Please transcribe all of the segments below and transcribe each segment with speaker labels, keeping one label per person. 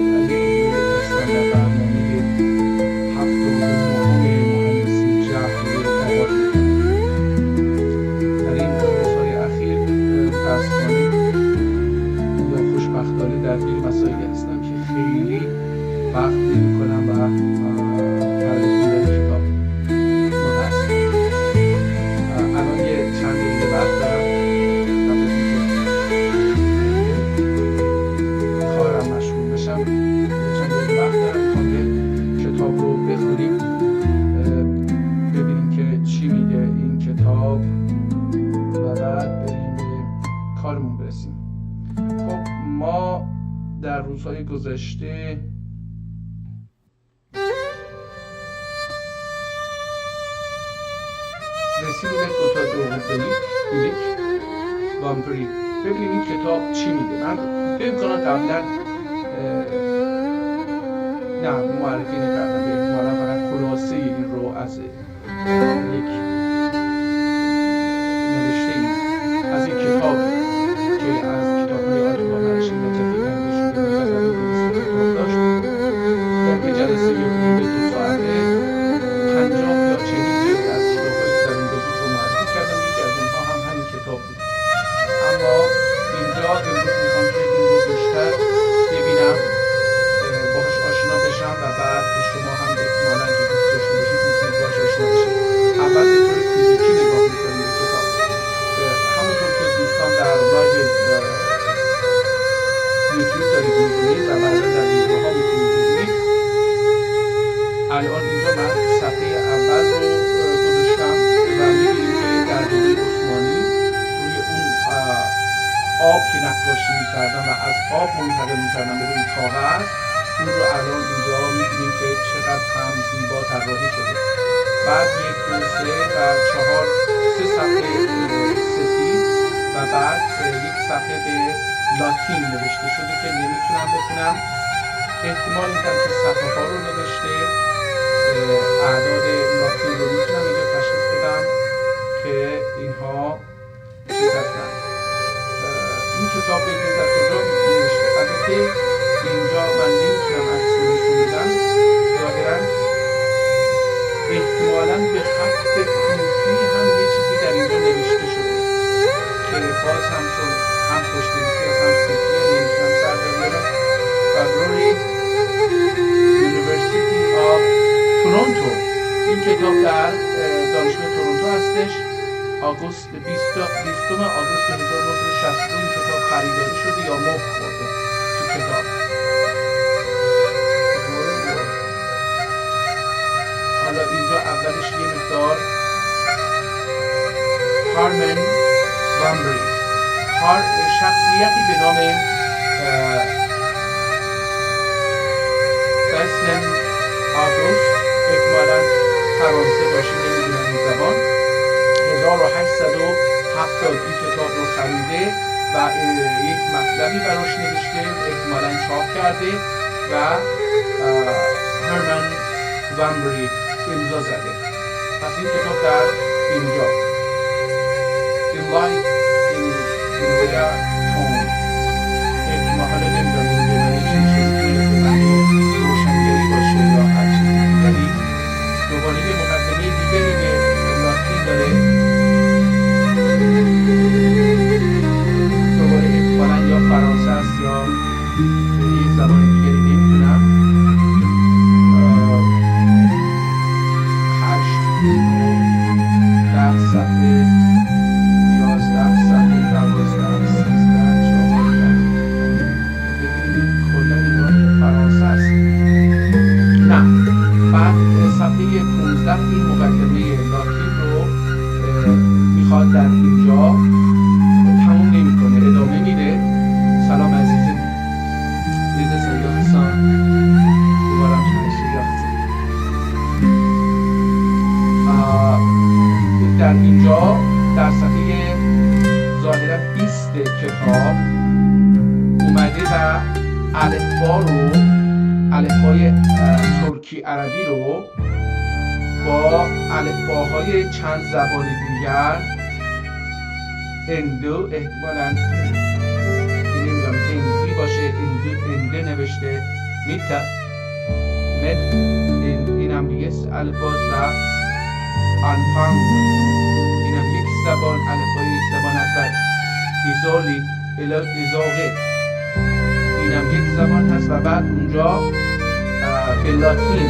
Speaker 1: علی علیه اسفند در برنامه 79 مهندسی جهری آغاز در این روزهای اخیر متاسفانه یا خوشبختانه درگیر مسائلی هستم که خیلی وقت نمی‌کنم و برای خوندن کتاب متاسفم. الان یه چند دقیقه وقت دارم قبل از اینکه کارم مشغول بشم. چند دقیقه وقت دارم میخوام که کتاب رو بخونیم، ببینیم که چی میگه این کتاب و بعد بریم به کارمون برسیم. خب ما در روزهای گذشته رسیدیم به دوتا بلیک وامپری. ببینیم این کتاب چی میگه. من فکر کنم قبلا نه معرفی نکردم، به احتمالا فقط خلاصه این رو از یک نوشته ای از این کتاب که از کتاب‌های آیت‌الله منشی نجفی نوشته شده مجلد 200 کتاب داشت. در یه جلسه حدود 2 ساعته 50 یا 40 جلد از کتاب‌هایی که در اونجا بود رو معرفی کردم. یکی از اونها هم همین کتاب بود. اما اینجا امروز میخوام که این رو بیشتر ببینم، باهاش آشنا بشم و بعد شما هم احتمالاً که دوست داشته باشید میتونید باهاش آشنا بشید. اول به طور فیزیکی نگاه میکنیم به کتاب. همونطور که دوستان در لایو یوتیوب دارید میبینید و بعدا در ویدیوها میتونید ببینید. الان اینجا من صفحه اول رو گذاشتم و میبینید که در دوره عثمانی روی اون آب که نقاشی میکردن و از آب منتقل میکردن به روی کاغذ، اون رو الان اینجا میبینیم که چقدر هم زیبا طراحی شده. بعد 1 2 3 و 4 3 صفحه سفید و بعد یک صفحه به لاتین نوشته شده که نمیتونم بخونم. احتمال میدم که صفحه ها رو نوشته، اعداد لاتین رو میتونم اینجا تشخیص بدم که اینها چیز هستن. این کتاب بگید در کجا نوشته. البته اینجا من نمیتونم عکس رو نشون بدم، ظاهرا احتمالاً به خط کوفی هم یه چیزی در اینجا نوشته شده که باز هم چون هم خوشنویسی از هم سفیه نمیتونم سر در بیارم. فبروری یونیورسیتی آف تورنتو، این کتاب در دانشگاه تورنتو هستش. آگوست 20 آگوست 1962 این کتاب خریداری شده یا مهر خورده تو کتاب. حالا اینجا اولش یه مقدار هارمن وامبری، شخصیتی به نام بسلن آگوست، احتمالاً فرانسه باشه نمیدونم این زبان، 1870 این کتاب رو خریده و یک مطلبی براش نوشته، احتمالاً چاپ کرده و هرمن وامبری امضا زده. پس این کتاب در اینجا In Light in Their Tone، احتمالا نمیدونم این به معنی چی میشه، میتونه به معنی روشنگری باشه یا هر چیز دیگری. دوباره یه مقدمه دیگری به لاتین داره، دوباره احتمالا یا فرانسه است یا یک زبان دیگری نمیدونم. 8 10 صفحه 11 صفحه 12 13 14 ببینید کلا اینا که فرانسه است. نه بعد صفحه 15 این مقدمه لاتین رو میخواد در اینجا تموم نمیکنه، ادامه میده. سلام عزیزم، لیزه سیاه حسان دوبارم سیاه در اینجا در صفحه ظاهرا 20 کتاب اومده و الفبای ترکی عربی رو با الفباهای چند زبان دیگر اندو، احتمالاً نمیدونم هندی باشه، انده نوشته Mitte mit اینم دیگه الفباس و Anfang اینم یک زبان الفبای زبان است و ایزولی ایزوغه اینم یک زبان هست و بعد اونجا به لاتین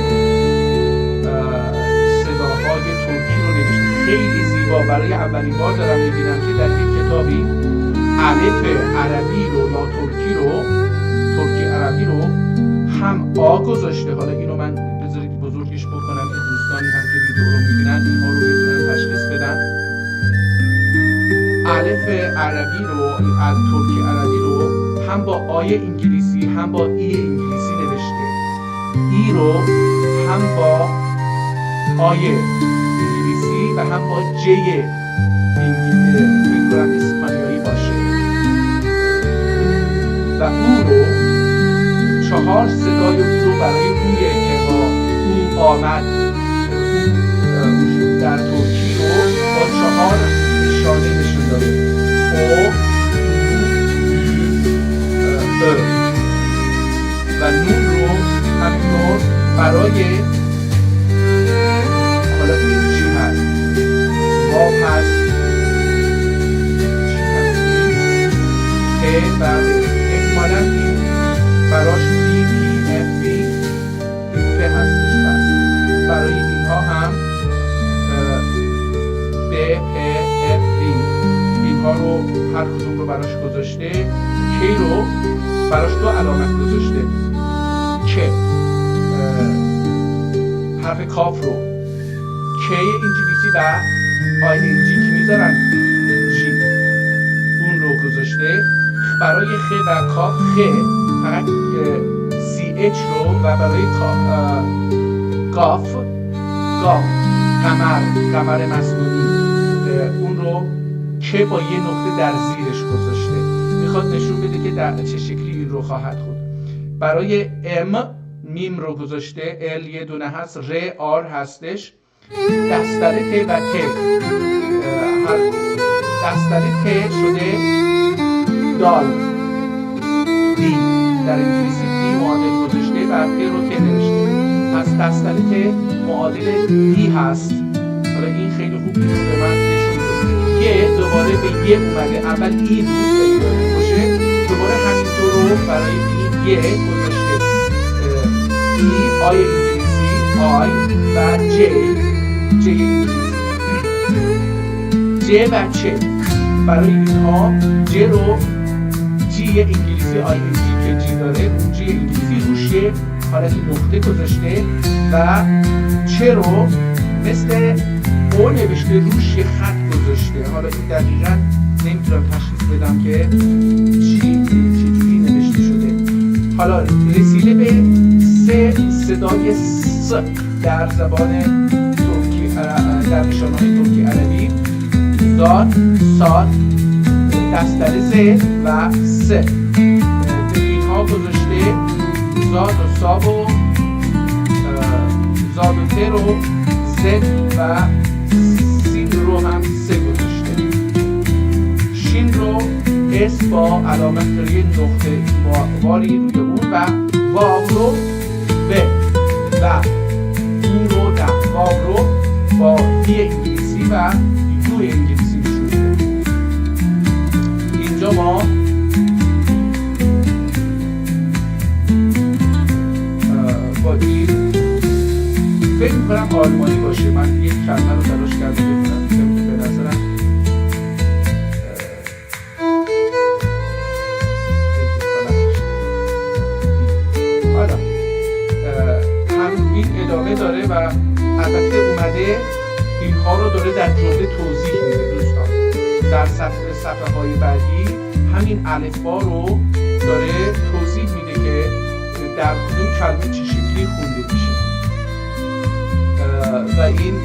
Speaker 1: صداهای ترکی رو نوشته. خیلی زیبا. برای اولین بار دارم میبینم که در یک کتابی الف عربی رو یا ترکی عربی رو هم آ گذاشته. حالا اینو من بذارید بزرگش بکنم که دوستانی هم که ویدیو رو میبینن اینها رو میتونن تشخیص بدن. الف عربی رو ترکی عربی رو هم با آی انگلیسی هم با ای انگلیسی نوشته. ای رو هم با آی انگلیسی و هم با جی انگلیسی بکنم اسپانیایی باشه و او رو 4 صدای او رو برای اویه که با او آمد در ترکی رو با 4 نشانه نشون داده. او و نون رو همینطور برای حالا این چی هست؟ واو هست و احتمالا این براش بی پی اف بی این که هستش هست. برای اینها هم ب پ اف دی اینها رو هر کدوم رو براش گذاشته. کی رو براش 2 علامت گذاشته. که حرف کاف رو کی انگلیسی و آی ان جی که میذارن جی اون رو گذاشته. برای خ و کاف خ فقط سی اچ رو و برای قاف قمر مصنوعی اون رو که با یه نقطه در زیرش گذاشته. میخواد نشون بده که در چه شکلی این رو خواهد خود. برای ام میم رو گذاشته. ال یه دونه هست. ر آر هستش. دستره ت و ت دستره ت شده دال دی در انگلیسی دی معادل گذاشته و ت رو ت نوشته. پس دستره ت معادل دی هست. حالا این خیلی خوب به من نشون میده. یه دوباره به یه اومده. اول ای بود باشه دوباره همین دو رو برای این یه گذاشته. ای آی انگلیسی آی و جی انگلیسی جی و چه. برای اینها جی رو جی انگلیسی آی انگلیسی که جی داره اون جی انگلیسی روش یه حالت نقطه گذاشته و چه رو مثل او نوشته روش یه خط گذاشته. حالا این دقیقا نمیتونم تشخیص بدم که چجوری نوشته شده. حالا رسیده به صدای س در زبان ترکی در نشانه‌های ترکی عربی. زاد، ساد، دستره ز و س. به اینها گذاشته زاد و ساب و زاد و ت رو ز و سین رو هم س گذاشته. شین رو اس با علامت داری نقطه واری روی اون و واو رو ب و اون رو نه واو رو با دی انگلیسی و یو انگلیسی نشون میده. اینجا ما با این فکر میکنم آلمانی باشه. من یک کلمه رو تلاش کرده بکنم که به نظرم حالا هم این ادامه داره و البته اومده اینها رو داره در جمله توضیح میده دوستان. در صفحه های بعدی همین الفبا رو داره توضیح میده که در کدوم کلمه چه شکلی خونده میشه و این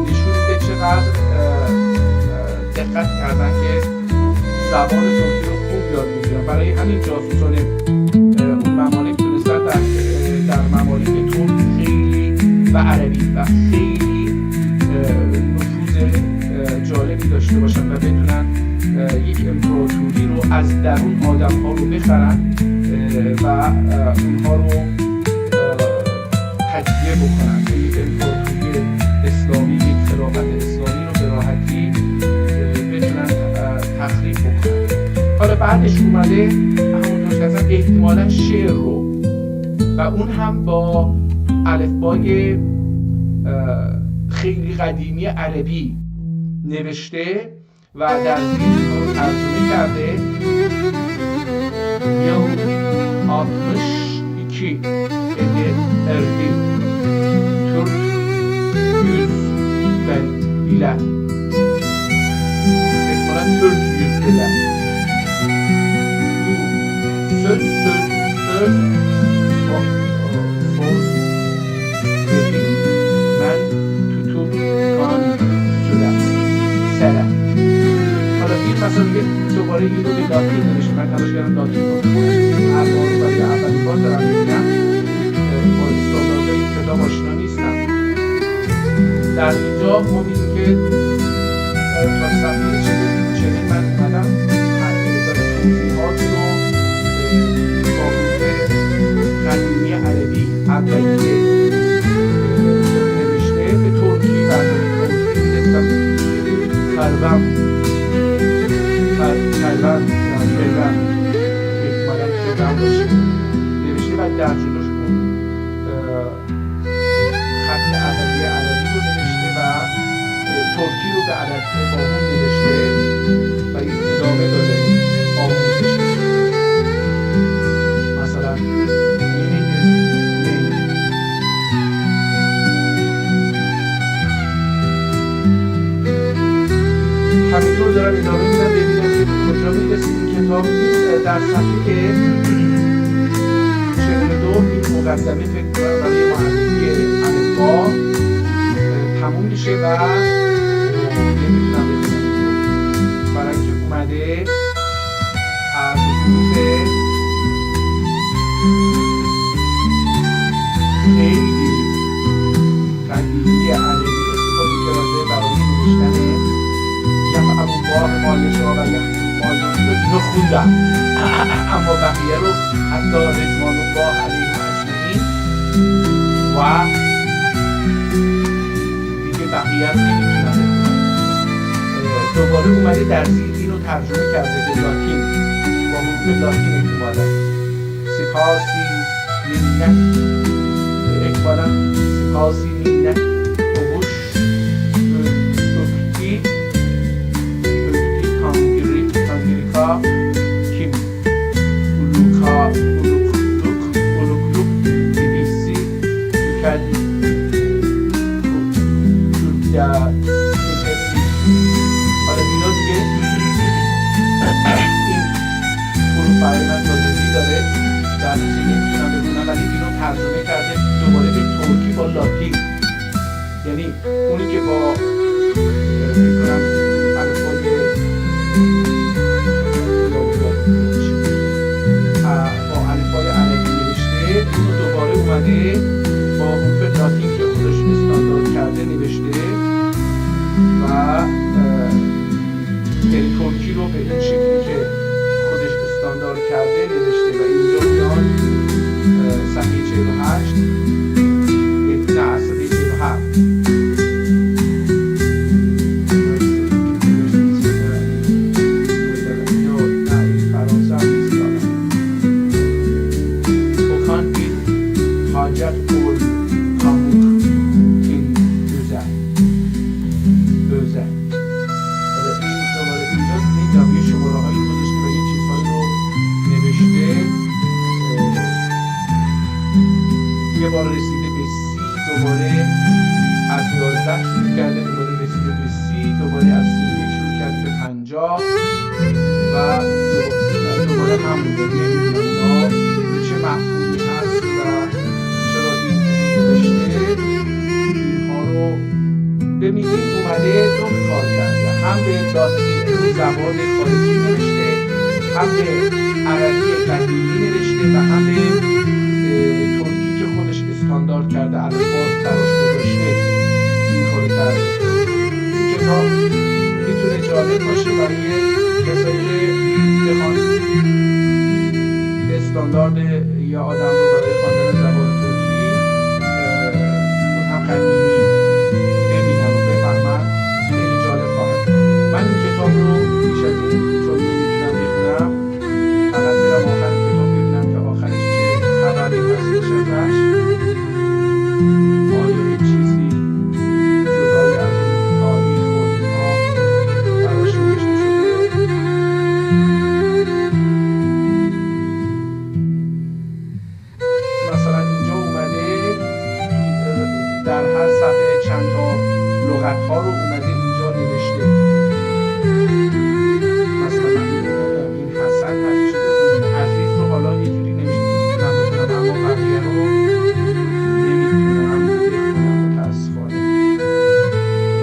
Speaker 1: نشون میده چقدر دقت کردن که زبان ترکی رو خوب یاد میگیرن. برای همین جاسوسان اون ممالک تونستن در ممالک ترک خیلی و عربی و خیلی نفوذ جالبی داشته باشن و بتونن یک امپراتوری رو از درون آدم ها رو بخرن و اونها رو تجزیه بکنن که یک امپراتوری اسلامی، یک خلافت اسلامی رو به راحتی بتونن تخریب بکنن. حالا بعدش اومده همونطور که ازم احتمالا شعر رو و اون هم با الفبای خیلی قدیمی عربی نوشته و در زیر رو ترجمه کرده. Yıl 62 erdi Türk 100 ile احتمالا Türk 100 ile söz dedim ben tutup kan süre حالا این مثلا دوباره این رو به لاتین نوشته. من تلاش کردم لاتین رو هر بار برای اولین بار دارم میبینم، با استانداردهای این کتاب آشنا نیستم. در اینجا ما میدیم که تا صفحه 40 من اومدم توضیحات رو با حروف قدیمی عربی اولیه نوشته به ترکی برنامه ترکی میده و خربم احتمالا باشه نوشته و در جلوش اون خط اولیه عربی رو نوشته و ترکی رو به عربی با اون نوشته و این ادامه داده آموزشش. مثلا همینطور دارم ادامه میدم ببینم که کجا میرسید این کتاب. در صفحه 42 این مقدمه فکر کنم برای معرفی الفبا تموم میشه و نمیتونم ببینم برای اینکه اومده از حروف خیلی قدیمی عربی استفاده کرده برای نوشتن یفعل‌الله ما یشاء و یحکم ما یرید. اینو خوندم اما بقیه رو حتی رضوان الله علیه اجمعین و دیگه بقیه رو نمیتونم بخونم. دوباره اومده در زیر اینو ترجمه کرده به لاتین با حروف لاتین احتمالا. سپاسی منت احتمالا سپاسی منت بوش kim ulukluk birisi tükel Türkya ötesi. حالا اینا دیگه این حروف برای من تازگی داره در چیزی نمیتونم بخونم، ولی اینو ترجمه کرده دوباره به ترکی با لاتین. یعنی اونی که با میکنم الفبای عربی نوشته، اونو دوباره اومده با حروف لاتین که خودش استاندارد کرده نوشته و یعنی ترکی رو به این شکلی که خودش استاندارد کرده نوشته و اینجا میاد صفحه 48 نه صفحه 47 یه بار رسیده به سی، دوباره از 11 شروع کرده، دوباره رسیده به سی، دوباره از 31 شروع کرده به 50 و دوباره همون نمیدونم چه مفهومی هست و چرا اینجوری نوشته. اینها رو ببینید اومده دو کار کرده، هم به لاتین زبان خارجی نوشته، هم به عربی قدیمی نوشته و هم به ترکی که خودش استاندارد کرده الفباش براش گذاشته این کارو کرده. این کتاب میتونه جالب باشه برای کسایی که بخوان استاندارد یا آدم رو برای خواندن زبان ترکی اون هم قدیمی ببینن و بفهمن خیلی جالب خواهد. من این کتاب رو بیش از این چون نمیتونم بخونم، فقط میرم آخر کتاب ببینم که آخرش چه خبری هستش ازش. آیا این چیزی جدای از اون تاریخ و اینها براش نوشته شده؟ مثلا اینجا اومده در هر صفحه چند تا لغت ها رو اومده اینجا نوشته. مثلا من نمیدونم این حسن هست چی بخونیم، عزیز رو حالا یه جوری نوشته میتونم بخونم، اما بقیه رو نمیتونم بخونم متاسفانه.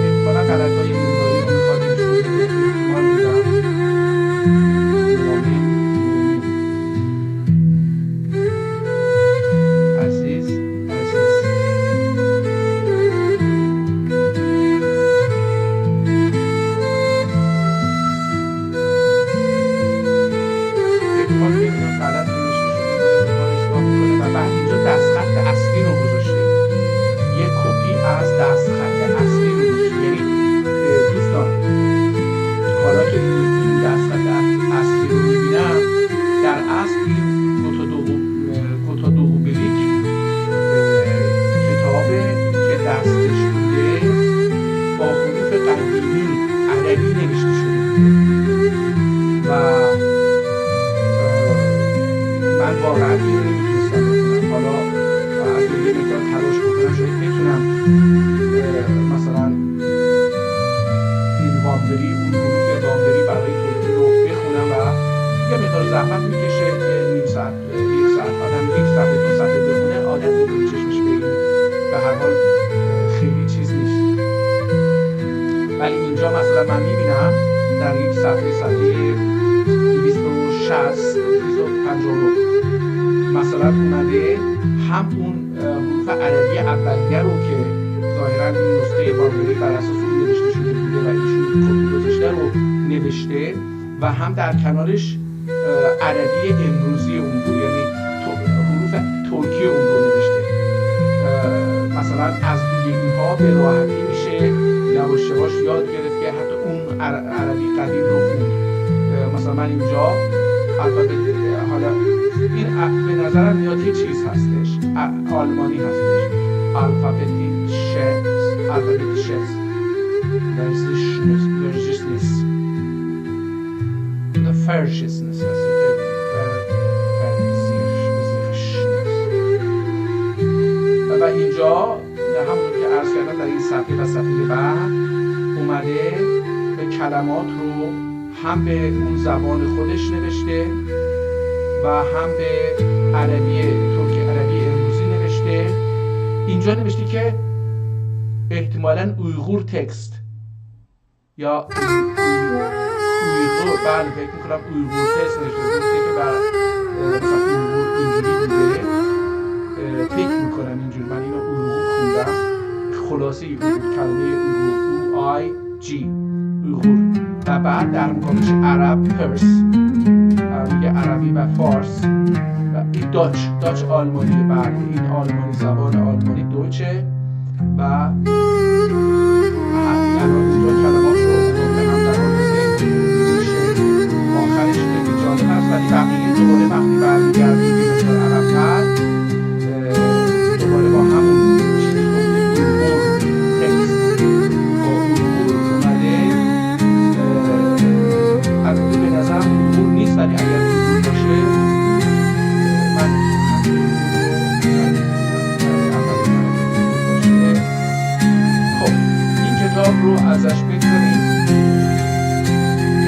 Speaker 1: احتمالا غلط های املایی رو میخواد نشون بده، احتمال میدم عزیز احتمال میدونم غلط نوشته شده بوده، اصلاح میکنه و بعد اینجا دستخط اصلی رو گذاشته، یک کپی از دستخط اصلی رو گذاشته. یعنی دوستان حالا که این دستخط اصلی رو میبینم، در اصل این گوتا دو بلیک کتابه که دستش بوده با حروف قدیمی عربی نوشته شده و من واقعا این رو نمیتونستم بخونم. حالا اگه یه مقدار تلاش بکنم شاید بتونم مثلا این وامبری، اون حروف وامبری برای ترکی رو بخونم و یه مقدار زحمت میکشه، نیم ساعت، یک ساعت آدم یک صفحه دو صفحه بخونه عادت میکنه، چشمش بگیره، به هر حال خیلی چیز نیست. ولی اینجا مثلا من میبینم در یک صفحه 259 مثلا اومده هم اون حروف عربی اولیه رو که ظاهرا این نسخه وامبری بر اساس اون نوشته شده بوده و ایشون کپی گذاشته رو نوشته و هم در کنارش عربی امروزی اون رو، یعنی حروف ترکی اون رو نوشته. مثلا از روی اینها به راحتی میشه یواش یواش یاد گرفت که حتی اون عربی قدیم رو خوند. مثلا من اینجا البته حالا این به نظرم میاد یه چیز هستش، آلمانی هستش، الفابتی شس ورژیسنس فرشیسنس و اینجا همونطور که عرض کردم در این صفحه و صفحه بعد اومده به کلمات رو هم به اون زبان خودش نوشته و هم به عربی ترکی عربی امروزی نوشته. اینجا نوشته که احتمالاً اویغور تکست یا اویغور، بله فکر میکنم اویغور تکست نوشته که بر مثلا اویغور اینجوری بوده، فکر میکنم اینجوری، من اینو اویغور خوندم، خلاصه اویغور، کلمه اویغور OIG اویغور و بعد در مقابلش عرب پرس، میگه عربی و فارس و این داچ آلمانی، بعد این آلمانی زبان آلمانی دوچه و الان اینجا کلمات رو گفته هم در آمده میشه آخرش خیلی جالب هست، ولی بقیه دوباره وقتی برمیگردیم به مقدار عرب‌تر دوباره با همون چیزی گفته اویغور تکست با اویغور اومده. البته به نظرم اویغور نیست، ولی اگر اویغور باشه من خب این کتاب رو ازش بگذاریم.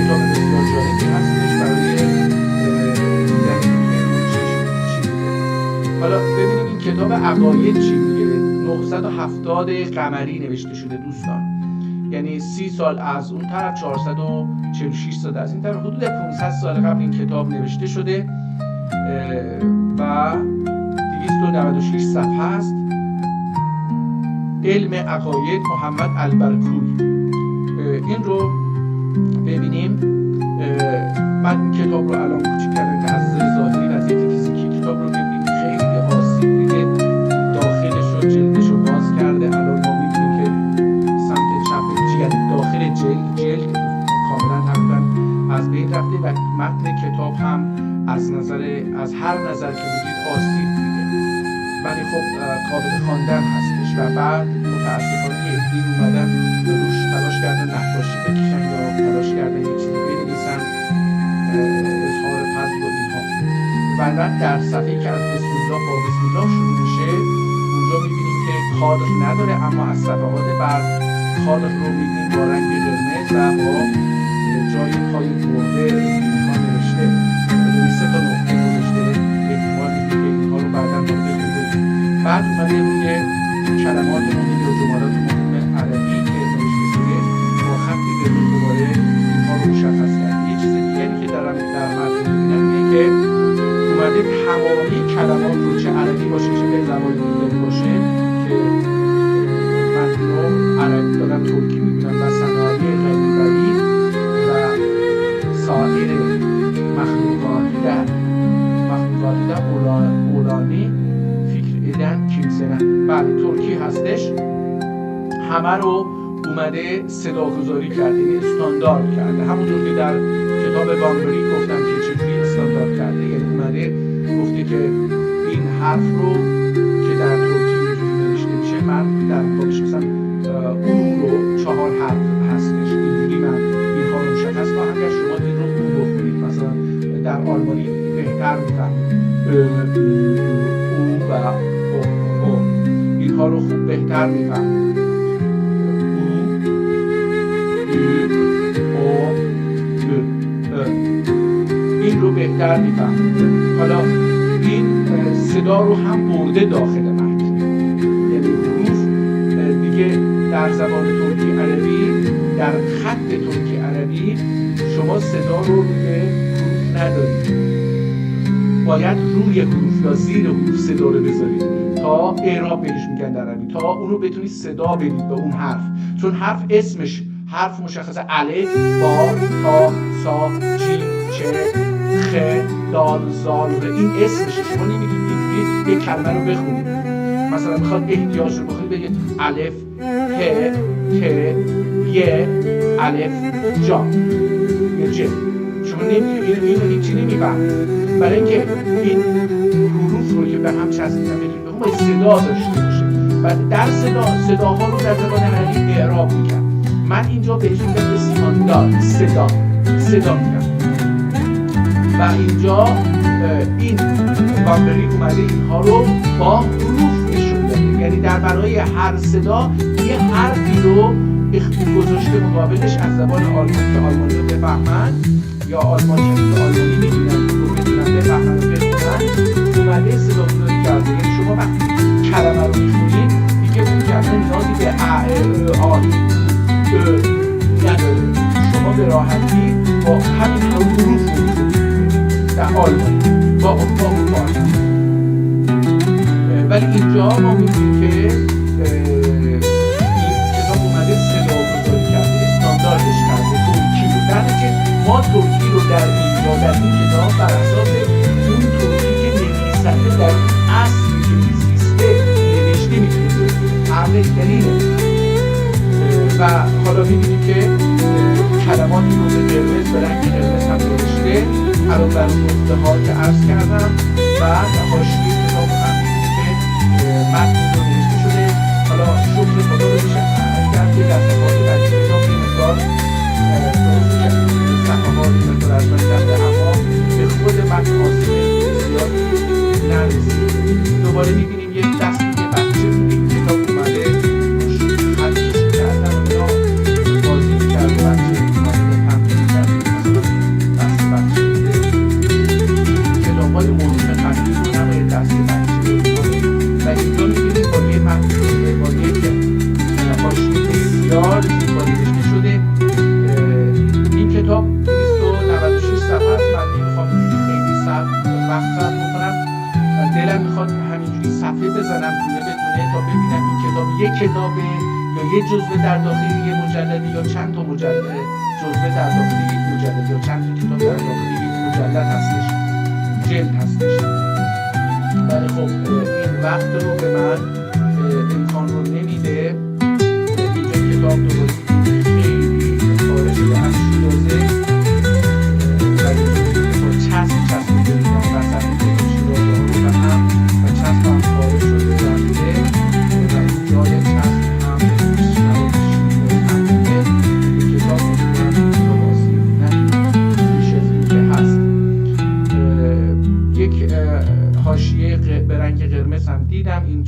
Speaker 1: کتاب بسیار جالبی هستش برای حالا ببینیم این کتاب عقاید چی میگه. 970 قمری نوشته شده دوستان، یعنی 30 سال از اون طرف، 446 سال از این طرف، حدود 500 سال قبل این کتاب نوشته شده و 296 صفحه است. علم عقاید محمد البرکوی. این رو ببینیم. من این کتاب رو الان کوچیک کردم که از ظاهری وضعیت فیزیکی کتاب رو ببینیم خب قابل خواندن هستش و بعد متاسفانه یه عده‌ای اومدن روش تلاش کردن نقاشی بکشن یا تلاش کردن یه چیزی بنویسن، اظهار فضل و اینها. و بعد در صفحه‌ای که از بسم الله با بسم الله شروع میشه اونجا میبینیم که کادر نداره، اما از صفحات بعد کادر رو میبینیم با رنگ قرمز و با جای پای مرده اینها نوشته، روی 3 تا نقطه گذاشته، احتمال میده که اینها رو بعدا باید بخونیم. بعد اومده روی کلمات مهم یا جملات مهم عربی که نوشته شده با خط قرمز دوباره اینها رو مشخص کرده. یه چیز دیگری که در متن میبینم اینه که اومده تمامی کلمات رو چه عربی باشه چه به زبان دیگری باشه که من رو عربی دارم ترکی میبینم و صنایع غریبی و سایر مخلوقاتی در اولانی فکر ایدن کیمسنن. بله ترکی هستش، همه رو اومده صداگذاری کرده، یعنی استاندارد کرده، همونطور که در کتاب بانبری گفتم که چجوری استاندارد کرده، یعنی اومده گفته که این حرف رو که در ترکی اینجوری نوشته میشه من در مقابلش مثلا اون رو 4 حرف هستش، اینجوری من اینها رو مشخص کنم. اگر شما این رو اون بخونید مثلا در آلمانی بهتر میفهمید او و او اینها رو خوب بهتر میفهمید، این رو بهتر میفهمید. حالا این صدا رو هم برده داخل متن، یعنی حروف دیگه در زبان ترکی عربی در خط ترکی عربی شما صدا رو روی حروف ندارید، باید روی حروف یا زیر حروف صدا رو بذارید تا اعراب بهش میگن در عربی، تا اونو بتونید صدا بدید به اون حرف، چون حرف اسمش حرف مشخصه، الف، با، تا، سا، جیم، چه، خ، دال، زال، ر، این اسمشه. شما نمیتونید اینجوری یک کلمه رو بخونید، مثلا میخواد احتیاج رو بخونید بگید الف، ه، ت، ی، الف، جا یا ج، شما نمیتونید اینو هیچی نمیفهمید. برای اینکه این حروف رو که به هم چسبیدن بتونید بخونید باید صدا داشته باشه و در صداها رو در زبان عربی اعراب میگن. من اینجا بهش میگم استاندارد، صدا میگم و اینجا این بانبری اومده اینها رو با حروف نشون داده، یعنی در برای هر صدا یه حرفی رو گذاشته مقابلش از زبان آلمانی که آلمانی رو بفهمن یا آلمانی که آلمانی میدونن رو بتونن بفهمن و بخونن، اومده صداگذاری کرده. یعنی شما وقتی کلمه رو میخونید دیگه اون کلمه نیازی به نداره، شما به راحتی با همین حروف می‌خونید در آلمانی با اون ولی اینجا ما می‌بینیم که این کتاب اومده صداگذاری کرده، استانداردش کرده، ترکی رو، در نتیجه ما ترکی رو در این کتاب بر اساس اون ترکی که نویسنده در اصلی که می‌زیسته نوشته می‌تونیم حرف دلیله. و حالا می‌بینیم که کلماتی رو به قرمز به رنگ قرمز هم نوشته الان بر نقطه ها که عرض کردم و حاشیه کتاب هم می‌بینیم که متن رو نوشته شده. حالا شکر خدا رو میشه کرد که در صفحات بعدی کتاب یه مقدار صفحات یه مقدار از من رفته، اما به خود متن آسیب زیادی نرسید. دوباره می‌بینیم یک دستی که بچه روی کتاب اومده بسیار زیبایی نوشته شده. این کتاب 296 صفحه است. من نمیخوام خیلی وقت صرف بکنم، دلم میخواد همینجوری صفحه بزنم دونه به دونه تا ببینم این کتاب یک کتابه یا یک جزوه در داخل یک مجلده یا چند تا مجلده جزوه در داخل یک مجلد یا چند تا کتاب در داخل یک مجلد هستش، جلد هستش. ولی خب این وقت رو به من امکان رو نمیده. کتاب دوباره خیلی خارجی از شیرازه ولی با چسب بگیریم و صفحه شیرازه رو به هم و چسب هم خارج شده و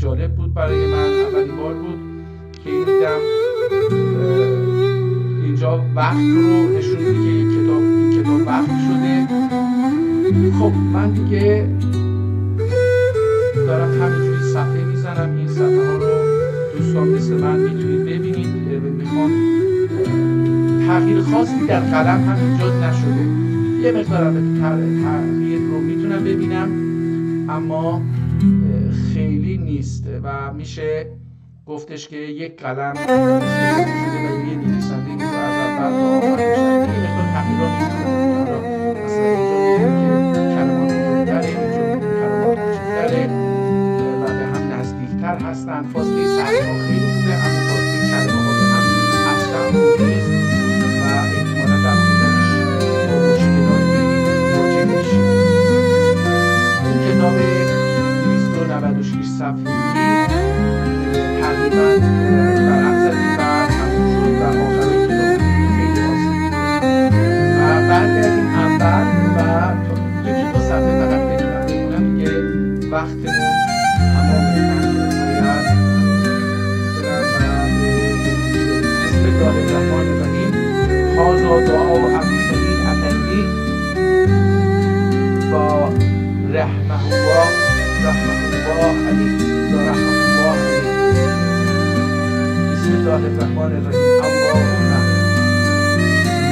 Speaker 1: جالب بود برای من. اولین بار بود که این دیدم اینجا وقت رو نشون میده که این کتاب وقت شده. خب من دیگه دارم همینجوری صفحه میزنم. این صفحه ها رو دوستان مثل من میتونید ببینید. میخوام تغییر خاصی در قلم هم ایجاد نشده. یه مقدار تغییر رو میتونم ببینم اما خیلی نیست و میشه گفتش که یک قلم استفاده شده و یه نویسنده که از اول تا آخر میشه. یه مقدار تغییرات میکنم. مثلا اینجا که کلمات بزرگتره، اینجا کلمات کوچکتره و به هم نزدیکتر هستن. فاصله سطرها خیلی خوبه اما فاصله کلمه ها به هم اصلا خوب نیست و احتمالا در خوندنش با مشکلاتی مواجه میشیم. این کتاب 296 صفحه‌ای تقریبا ورق زدیم و تموم شد و آخر کتاب خیلی آسان و برگردیم اول و یکی دو صفحه فقط بتونم بگونم دیگه وقتمون تمام باید بسم الله الرحمن الرحیم. هذا دعا ابو سعید افندی با رحمه الله علی یا رحمه الله علی. بسم الله الرحمن الرحیم. اللهم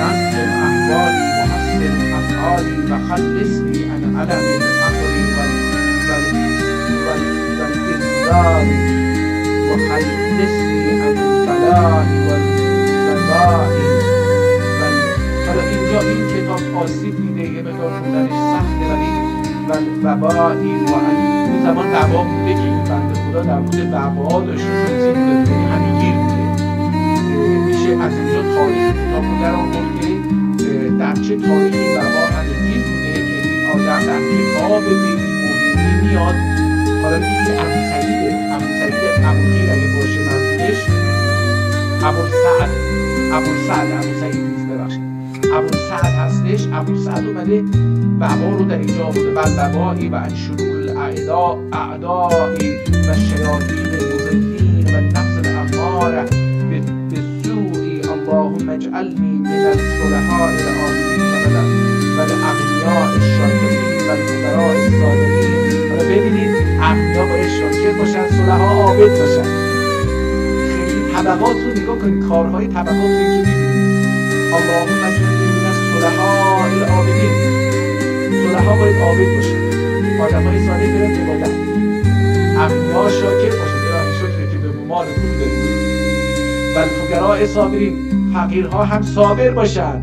Speaker 1: نظم احوالی و حسن افعالی و خلصنی عن علم الفقر والإنذار و خلصنی عن البلاء والوباء. حالا اینجا این کتاب آسیب دیده، یه مقدار خوندنش سخته ولی والوباء و اون زمان وبا بوده که این بنده خدا در مورد وبا داشته توضیح میداده، یعنی همینگیر بوده. میشه از اینجا تاریخ کتاب رو در آورد که در چه تاریخی وبا همینگیر بوده که این آدم در کتاب مومنی میاد. حالا میگه ابو سعید ابوخیر اگه باشه منظورش ابو سعید نیست، ببخشید ابو سعد هستش. ابو سعد اومده وبا رو در اینجا آورده. والوبائی و عن شرور اعدائی و شیاطین المضلین و النفس الاماره بالسوء. اللهم اجعلنی من الصلحاء العاملین و الاغنیاء الشاکرین و الفقراء الصابرین. حالا ببینید اغنیا باید شاکر باشن، صلحا عابد باشن. خیلی طبقات رو نگاه کنید، کارهای طبقات رو که ببینید. اللهم اجعلنی من الصلحاء العاملین. صلحا باید عابد باشن، آدمای صالح برن عبادت. اغنیا شاکر باشن، الهی شکر که به مال پول داریم. و الفقراء صابرین، فقیرها هم صابر باشن.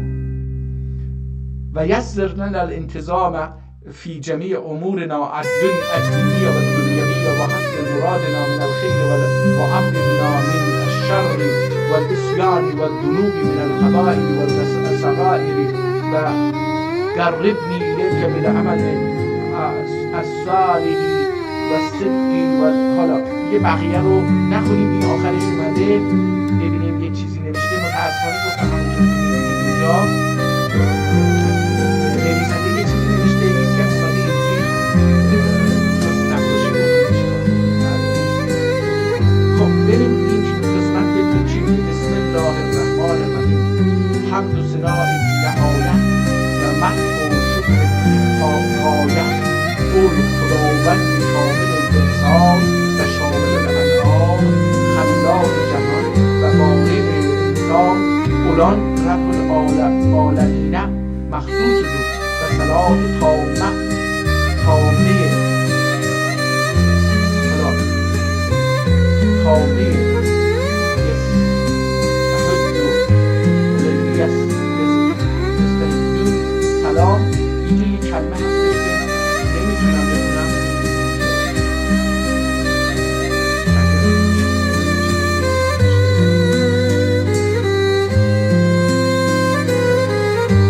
Speaker 1: و یسر لنا الانتظام فی جمیع امورنا الدینیه و الدنیویه و حسن مرادنا من الخیر و امننا من الشر و الاسیان و الذنوب من القبائل و الصغائر و قربنی الیک بالعمل الصالح و الصدق. و حالا یه بقیه رو نخونیم، این آخرش اومده. ببینیم یک چیزی نوشته. متاسفانه گفتم همونجور که ببینید اینجا نویسنده یه چیزی نوشته. این که افسانه این نقاشی خب بریم این قسمت ببینیم چی میگه. بسم الله الرحمن الرحیم. حمد و ثنا نهایت و مدح و شکر غایت. قول خداوند کامل الانسان و شامل الانعام، خلاق جهان و بارئ الانسان، فلان رب العالمین مخصوص دو و صلاح تامه سلام. اینجا یک کلمه هستش که نمیتونم بخونم.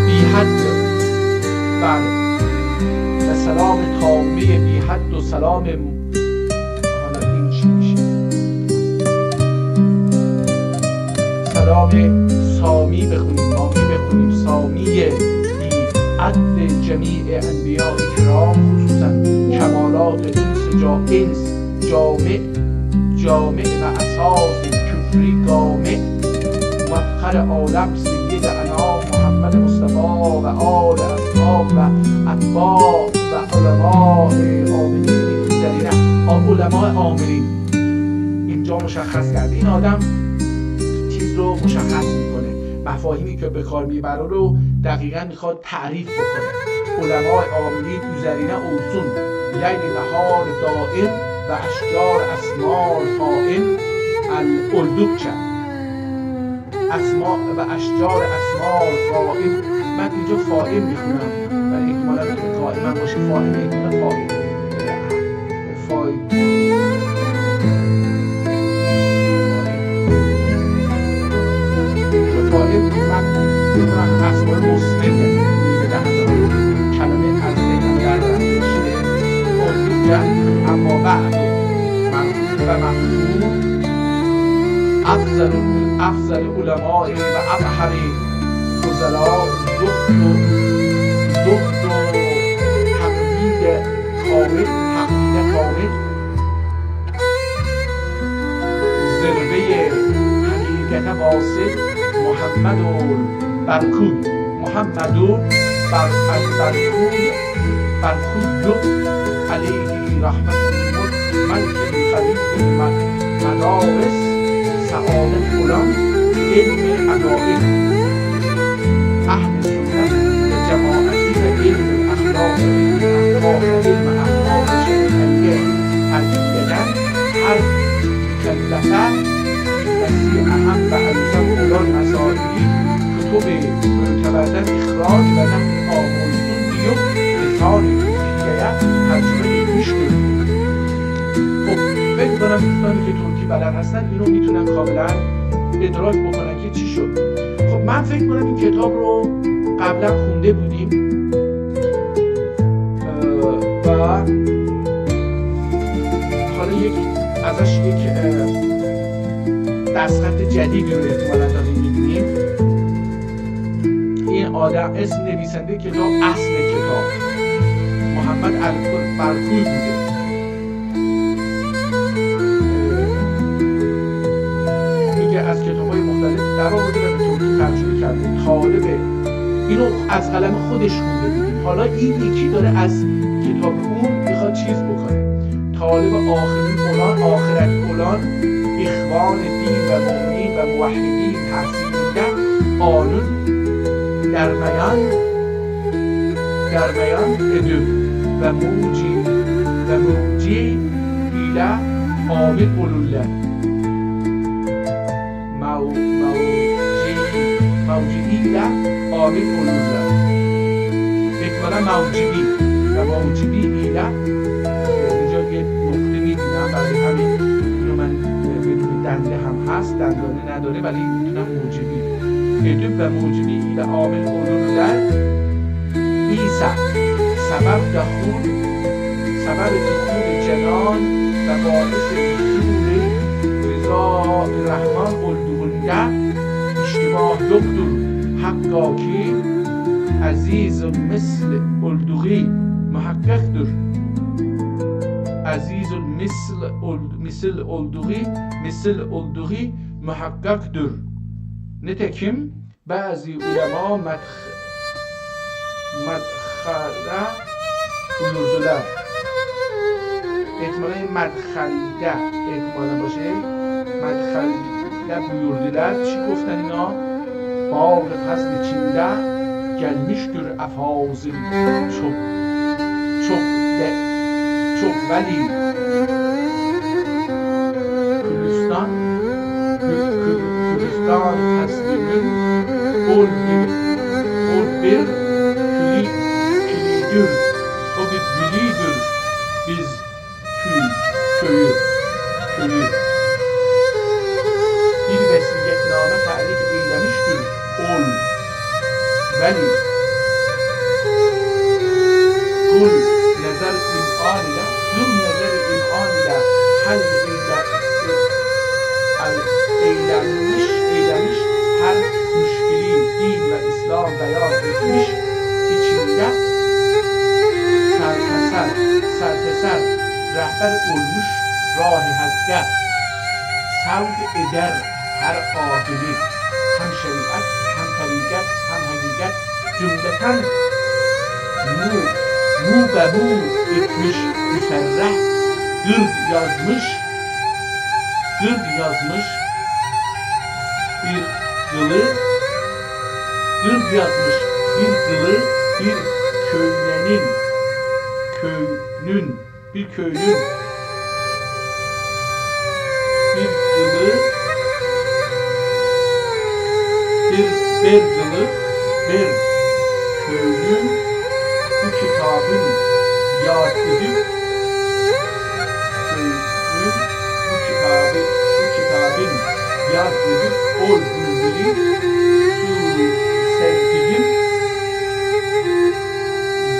Speaker 1: بی حد، بله، و سلام تامه بی حد و سلام. حالا این چی میشه؟ سلام سامی بخونیم، مامی بخونیم، سامیه عدل جمیع انبیاء کرام، خصوصا کمالات انس جامع و اساس کفری گامع مفخر عالم سید انام محمد مصطفی و آل اصحاب و اتباع و علماء عاملین علماء عاملین. اینجا مشخص کرده این آدم چیز رو مشخص میکنه، مفاهیمی که به کار میبره رو دقیقا میخواد تعریف بکنه. علماء عاملین یوزرینه اوسون لیل نهار دائم و اشجار اسمار قائم الالدوکچه اسماء و اشجار اسمار قائم. من اینجا فائم میخونم ولی احتمالا میتونه قائم باشه، فائم احتمالا قائم من اسماء مسلمه کلمه از ذهنم در رفتشه اردوکه. اما بعد مرحوم و مفهوم افضل علماء و ابحر فضلاء دخت و تقلید کامل ذروه حقیقت واصل برکوی علیه رحمت ملک خلیل مدارس سعادت فلان علم عقاید اهل سنت جماعتی و علم اخلاق علم اخلاق شریعیه حقیقتاً هر مکلفه کسی اهم و الزم فلان مسائلی کتب معتبرتر اخراج و نحن آموزون بیو لسانی دیگه ترجمه پیش کنید. خب فکر کنم دوستانی که ترکی بلد هستن اینو میتونن کاملا ادراک بکنن که چی شد. خب من فکر کنم این کتاب رو قبلا خونده بودیم و حالا ازش یک دستخط جدیدی رو احتمالا داریم می‌بینیم. این آدم اسم نویسنده کتاب، اصل کتاب محمد برکوی بوده. میگه از کتاب‌های مختلف در آورده و به ترکی ترجمه کرده. طالب اینو از قلم خودش خونده بودیم، حالا این یکی داره از کتاب اون میخواد چیز بکنه. طالب آخرت فلان اخوان دین و مؤمنین و موحدین تحصیل میده آنون در میان ادو و موجی ایله عامل علوله موجی ایله عامل علوله اکمالا موجبی و موجبی ایله. اینجا یه نقطه میبینم برای همین اینو من بدون دنده هم هست، دندانه نداره ولی میتونم موجبی ادو و موجبی ایله عامل علوله ایسا سبب دخول جنان و باعث حصول رضا رحمان الدهنده اشتباه دکتر حقاکی عزیز مثل الدغی محقق در عزیز مثل الدغی محقق در. نتکیم بعضی علما مدخله بلوردوله احتمالا این مدخلیده احتمالا باشه، مدخلیده بلوردوله. چی گفتن اینا؟ باغ فصل چینده گلمیشتر افاظل چوب ولی کلستان تصمیمین اول بر kilidir o bir gülüdür biz köyü bir vesiyetname tarif eylemiştir ol veli kul nezer imkan ile hal eylenmiş her müşkili din ve İslam beyan etmiş içinde serpesar rehber olmuş سوق در هر عاقلی، هم شریعت هم طریقت هم حقیقت جملتاً مو به مو etmiş müserreh gırd yazmış bir kılı gırd yazmış bir kılı bir köylünün bir kılı bir köylü bu kitabın yad edip yad edip ol bülbülü su sevdiğim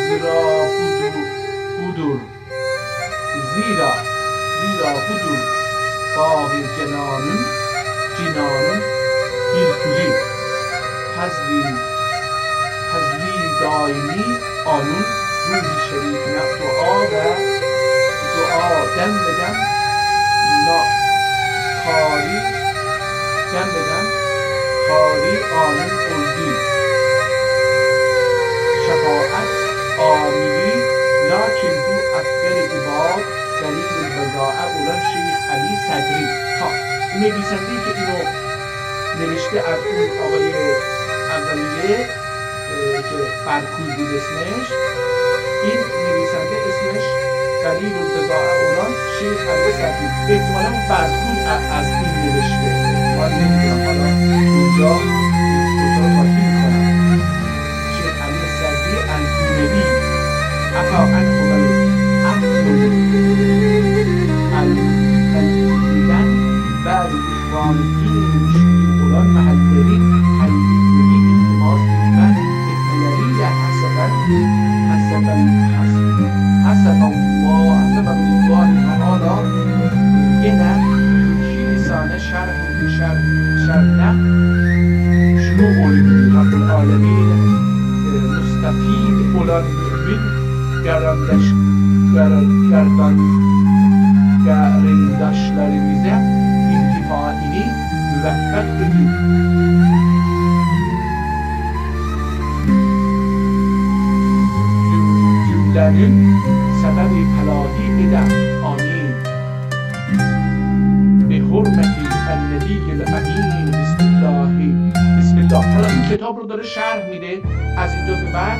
Speaker 1: zira budur bağı cinanın bir külü hazli daimi anın ruh-i şerifine dua dem beden kari anın oldu şefaat amili lakin bu akder ibad دلیل البضاعه olan شیخ علی صدری. این نویسنده‌ای که اینو نوشته از اون آقای اولیه که برکوی بود اسمش، این نویسنده اسمش دلیل البضاعه olan شیخ علی صدری. احتمالا برکوی از این نوشته، من نمیدونم، حالا اینجا دوتا رو خاطی میکنم. شیخ علی صدری الدونوی عفا الدیدن بعد اخوانیین مشکلی olan محلleri حلیلی iltimas etmeleri ile haseballâhi teâlâ yine Türkçe lisanı şerhne şunu oluyor. Rabbul Alemin müstafid olan mümin gerindaşlarımıza intifaini müveffak edin. Cümlenin sebebi felahi eder. Amin. Bi hurmeti el-nebiyyil amin. Bismillah. حالا این کتاب رو داره شرح میده. از اینجا به بعد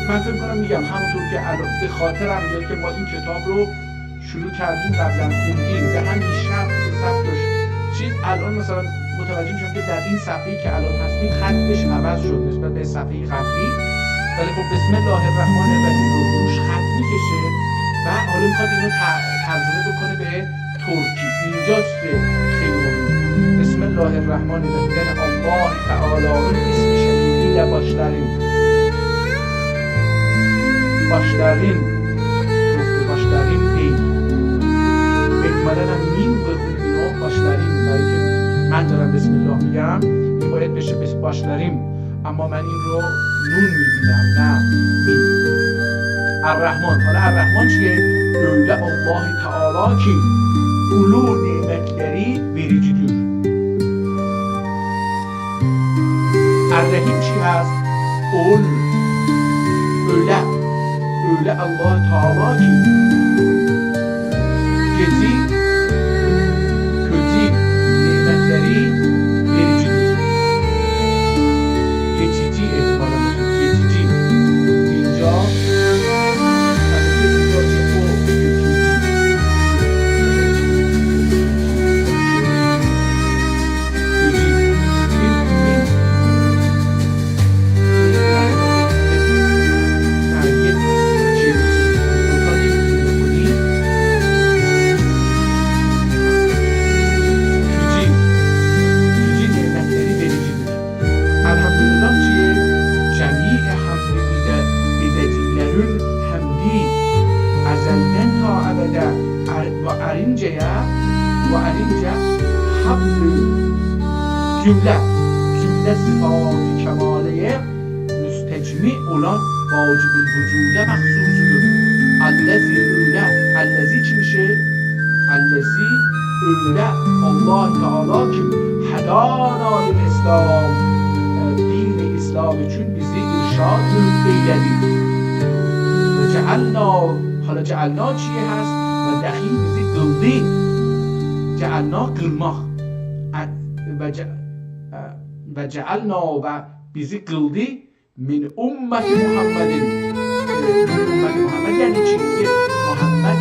Speaker 1: من فکر کنم میگم همونطور که الان به خاطرم میاد که ما این کتاب رو شروع کردیم قبلا خوندیم به همین شرط ضبطش چیز الان مثلا متوجه میشم که در این صفحه‌ای که الان هستیم خطش عوض شد نسبت به صفحه قبلی، ولی خب بسم الله الرحمن الرحیم رو روش خط میکشه و حالا میخواد اینو ترجمه بکنه به ترکی. اینجاست که خیلی مهمه. بسم الله الرحمن الرحیم یعنی الله تعالی اسم شدیدی başlarım değil. احتمالاً میم بخونید اینو başlarım، برای که من دارم بسم الله میگم این باید بشه başlarım، اما من این رو نون میبینم نه میم. الرحمن، حالا الرحمن چیه؟ öyle Allah Teala ki ulu nimetleri vericidir. الرحیم چی هست؟ öyle Allah Teala ki gezi kötü nimetleri vericidir. Geçici etmalıdır. Geçici. İnca cümle sıfat-ı kemaleye müstecmi olan vacib-ül vücude mahsusudur. Allezi öyle, allezi çi میشه؟ allezi öyle Allah Teala ki hadana lil-İslam din İslam için bizi irşad eyledi ve cealna hala cealna چیه هست و دخیل bizi kıldı cealna kılmak ve cealna ve bizi kıldı min ümmeti Muhammedin ümmeti Muhammed yani çünkü Muhammed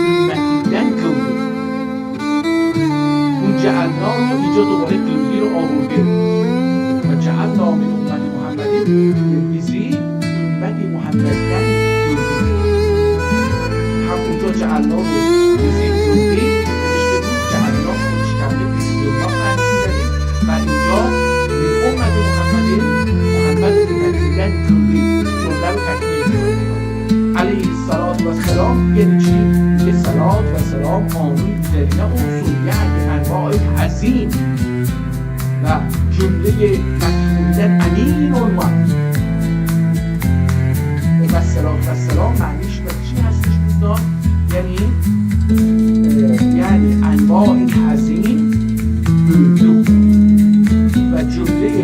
Speaker 1: ümmetinden kıldı. Bu cealna iyice doğru kıldığı olurdu. Ve cealna min ümmeti Muhammedin bizi ümmeti Muhammed'den kıldı. Hem uca cealna bizi kıldı. İşte bu cealna çıkardı bizi kılmak manasındadır. Ve inca min ümmeti Muhammedin Muhammed ümmetinden kıldı. Soruları tekmil ediyor. Aleyhissalatu vesselam yani çi? Ye salat ve selam onun üzerine olsun. Yani envai hazin ve cümleyi mektubinden emin olmak. Ve salat ve selam mعنیش به چی هستش دوستان؟ یعنی انواع hazin büyüklük ve cümleyi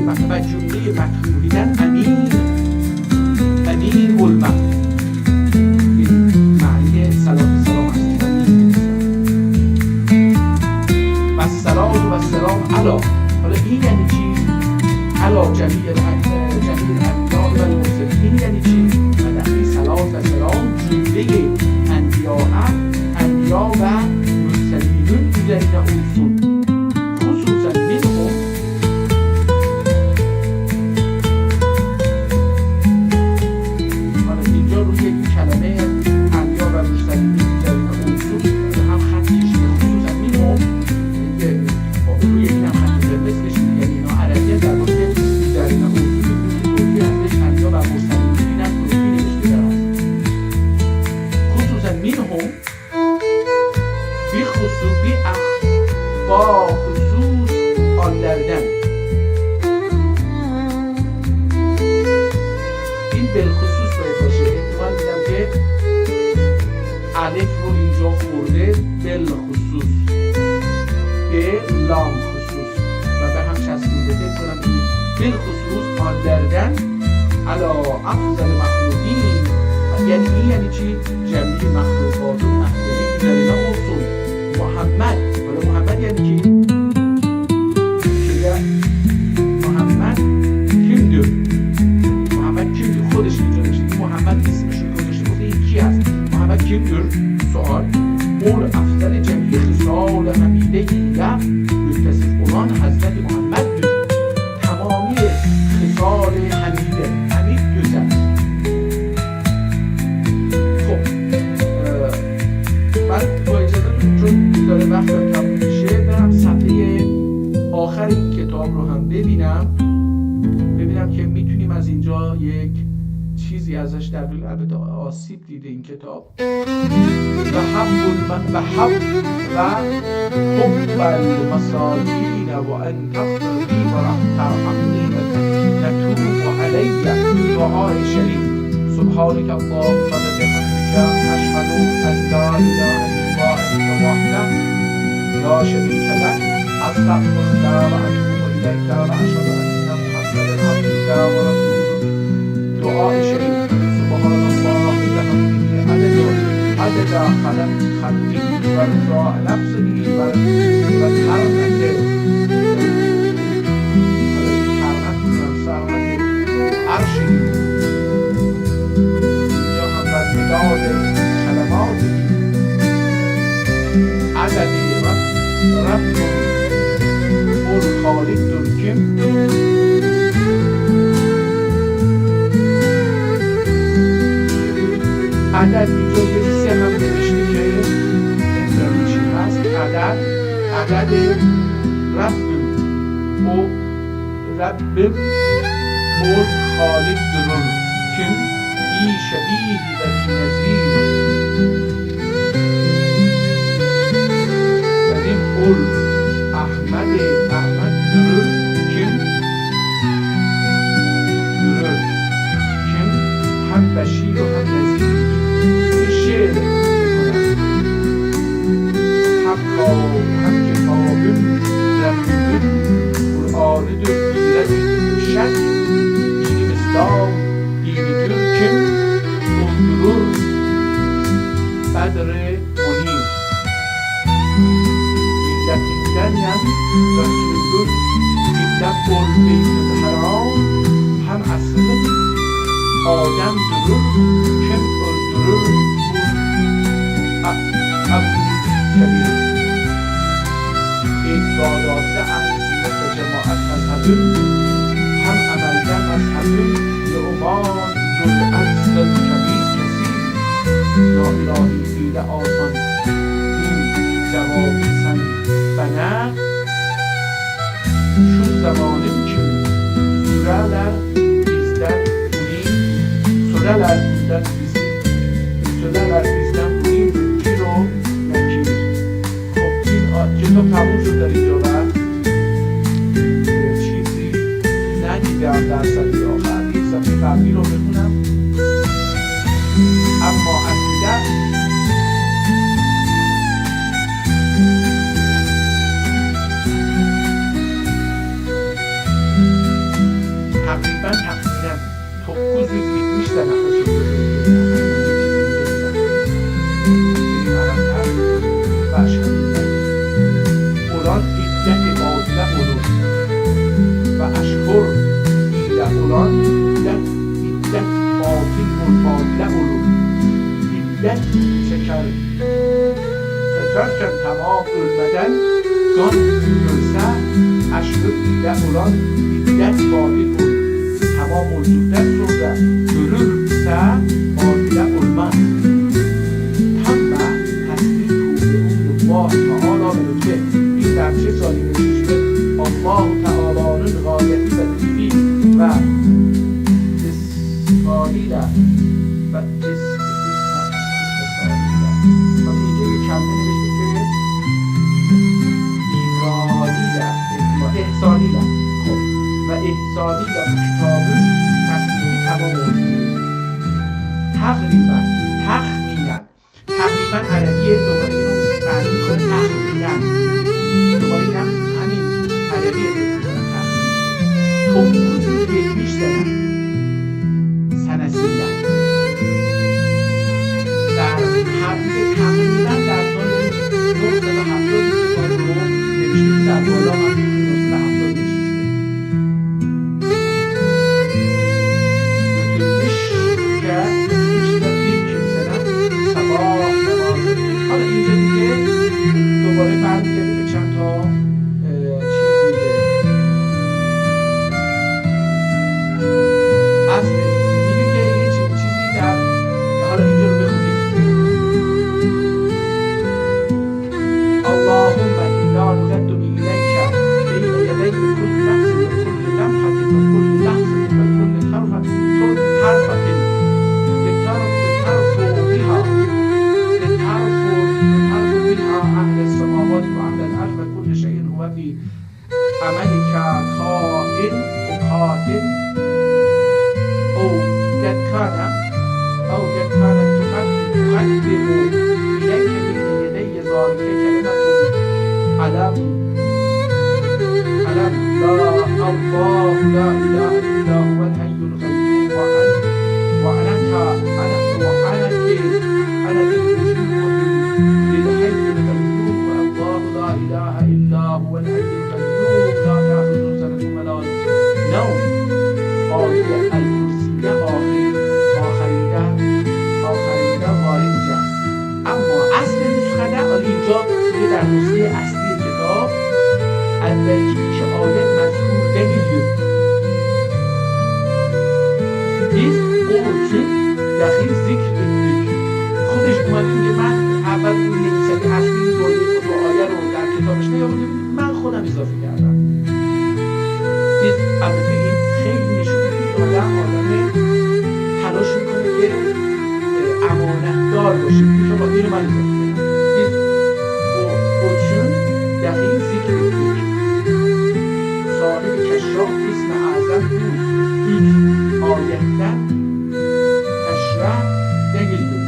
Speaker 1: mektubinden emin olmak. حالا این یعنی چی؟ حالا جمیع الانبیاء و المرسلین این یعنی چی؟ و دقیق صلات و سلام جمله انبیا و مرسلینون üzerine olsun. خصوصا منهم حالا اینجا روی این کلمه انبیا و مرسلینون üzerine olsun هم خط کشیده خصوصا منهم روی این هم خط قرمز کشیده یعنی اینا عربیه در واقع üzerine olsun توضیح هستش انبیا و مرسلینون این هم توضیح نوشته در هست خصوصا منهم با خصوص آنlerden این بالخصوص باید باشه احتمال میدم که الف رو اینجا خورده بالخصوص به لام خصوص و به هم چسبونده فکر کنم بالخصوص آنlerden علی افضل مخلوقین یعنی این یعنی چی؟ جمعی مخلوقات و مخلوقی üzerine olsun محمد محمد یعنی کی؟ شده محمد kimdir؟ محمد kimdir؟ خودش اینجا نوشته محمد اسمش رو گذاشته گفته این کی هست؟ محمد kimdir؟ سوال اول افضل جمیع خصال حمیده ایله متصف olan حضرت محمدdir تمامی خصال حمیده حمید güzel خب من با اجازه چون داره وقتم کم میشه برم صفحه آخر این کتاب رو هم ببینم که میتونیم از اینجا یک چیزی ازش در دل البته آسیب دیده این کتاب و حب المساکین و ان تغفر لی و ترحمنی و تتوب علی دعای شریف سبحانك اللهم وبحمدك اشهد ان لا اله الا انت وحدك لا شريك لك استغفرك واتوب اليك واشهد ان محمدا عبدك ورسولك دعای شریف سبحان الله وبحمده عدد خلقه و رضا نفسه و عرشه یا هم بر مداد کلماته عدد رب الخالق درکم عدد اینجا یه سه هم نوشته که نمیدونم چی هست عدد رب خالق درون کم بی شبیه و بی نظیر بریم اول احمد درون کم هم بشیر و هم نظیر شعر کنم هم هم kitabın Rabbim'in Kur'an'ıdır bir şek dini İslam dinidir kim doldurur Bedr-i Munir milletinden Resul'ün millet ol Beyt-i Haram hem aslı Adem durur kim öldürür Ebu Kebir اعتقادات اهل سنت و جماعت مذهبی هم عملگر مذهبی لعمان ذوالعصر الکبیر کسی ناالهی فیل آسان این جوابی سن بنه şu zamanım kim süreler bizden bulayım süreler bizden bizi süreler bizden bulayım kilo nekir کتاب تموم شد در اینجا و چیزی ندیدم در صفحه آخر این صفحه قبلی رو بخونم اما اصلا تقریبا 970 sene Kur'an iddet-i batile olur ve eşhur ile Kur'an iddet batile olur iddet çeker tutarken tamam ölmeden kan görse eşhur ile Kur'an iddet batil olur tamam olduktan sonra görürse batile olmaz tamma tasdik Allah Teala ve در چه سالی نوشته الله تعالی'nin gayeti ve lütfi ve ismaliyle ve ismaliyle tabi اینجا یک کلمه نوشته که ایمانیله احسانیله خب و احسانیله کتابı تصمیمی تمام oldu تقریبا عربیه دوباره اینو معنی کنه تقریبا دوباره همین عربیه بکنم تقریبا 970 senesinden در حدود تقریبا در سال 972 سال رو نوشته در بالا من 970 نوشته که بیشتر bir kimseden sabah namazı حالا اینجا دیگه دوباره برمیگرده به چند تا چیز میگه اصل میگه که یه چیزی در حالا اینجا رو بخونیم اللهم انا نقدم الیک بین یدی کل نفس و کل لمحة و کل لحظة و کل حرفة أهل السماوات وأهل الأرض وكل شيء هو في عملك كائن وقاتل أو قد كانت تقدم إليك بين يدي ذلك كلمة علم لا الله لا إله إلا هو الحي القيوم وأنا إله إلا هو الحي القيوم لا تأخذه سنة ولا نوم آیه الکرسیه آخرینده وارد میشه اما اصل نسخه اینجا در نسخه اصلی کتاب اولکی که آیه مذکور نمی‌گیره biz o için dahi zikrettik خودش اومده میگه من اول اون نویسنده اصلی دو آیه رو در کتابش نیاورده من خودم اضافه کردم biz البته این خیلی نشون میده که آدم تلاش میکنه که امانتدار باشه که با اینو من اضافه کردم biz o için dahi zikrettik صاحب کشاف اسم اعظم بود ilk ayetten teşrih değildir.